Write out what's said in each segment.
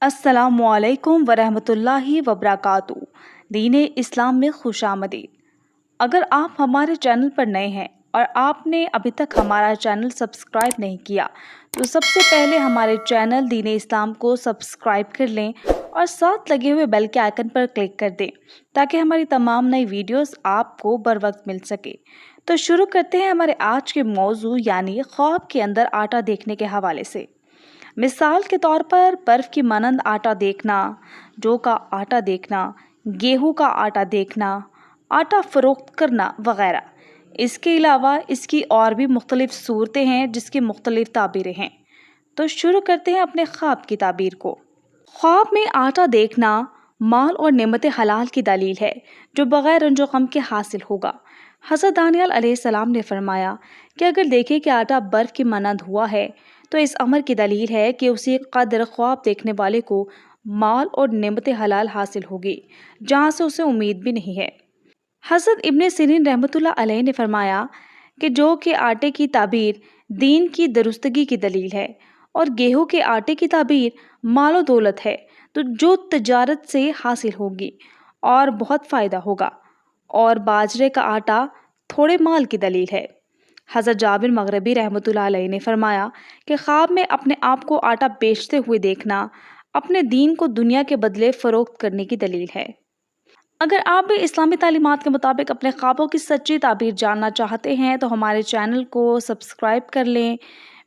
السلام علیکم ورحمۃ اللہ وبرکاتہ۔ دین اسلام میں خوش آمدید۔ اگر آپ ہمارے چینل پر نئے ہیں اور آپ نے ابھی تک ہمارا چینل سبسکرائب نہیں کیا تو سب سے پہلے ہمارے چینل دین اسلام کو سبسکرائب کر لیں اور ساتھ لگے ہوئے بیل کے آئکن پر کلک کر دیں تاکہ ہماری تمام نئی ویڈیوز آپ کو بر وقت مل سکے۔ تو شروع کرتے ہیں ہمارے آج کے موضوع یعنی خواب کے اندر آٹا دیکھنے کے حوالے سے۔ مثال کے طور پر برف کی مانند آٹا دیکھنا، جو کا آٹا دیکھنا، گیہوں کا آٹا دیکھنا، آٹا فروخت کرنا وغیرہ۔ اس کے علاوہ اس کی اور بھی مختلف صورتیں ہیں جس کی مختلف تعبیریں ہیں۔ تو شروع کرتے ہیں اپنے خواب کی تعبیر کو۔ خواب میں آٹا دیکھنا مال اور نعمت حلال کی دلیل ہے جو بغیر رنج و غم کے حاصل ہوگا۔ حضرت دانیال علیہ السلام نے فرمایا کہ اگر دیکھے کہ آٹا برف کی مانند ہوا ہے تو اس امر کی دلیل ہے کہ اسی قدر خواب دیکھنے والے کو مال اور نعمت حلال حاصل ہوگی جہاں سے اسے امید بھی نہیں ہے۔ حضرت ابن سیرین رحمۃ اللہ علیہ نے فرمایا کہ جو کہ آٹے کی تعبیر دین کی درستگی کی دلیل ہے اور گیہوں کے آٹے کی تعبیر مال و دولت ہے تو جو تجارت سے حاصل ہوگی اور بہت فائدہ ہوگا، اور باجرے کا آٹا تھوڑے مال کی دلیل ہے۔ حضرت جابر مغربی رحمۃ اللہ علیہ نے فرمایا کہ خواب میں اپنے آپ کو آٹا بیچتے ہوئے دیکھنا اپنے دین کو دنیا کے بدلے فروخت کرنے کی دلیل ہے۔ اگر آپ بھی اسلامی تعلیمات کے مطابق اپنے خوابوں کی سچی تعبیر جاننا چاہتے ہیں تو ہمارے چینل کو سبسکرائب کر لیں،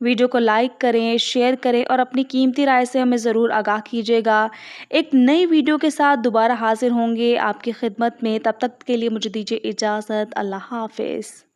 ویڈیو کو لائک کریں، شیئر کریں اور اپنی قیمتی رائے سے ہمیں ضرور آگاہ کیجیے گا۔ ایک نئی ویڈیو کے ساتھ دوبارہ حاضر ہوں گے آپ کی خدمت میں، تب تک کے لیے مجھے دیجیے اجازت۔ اللہ حافظ۔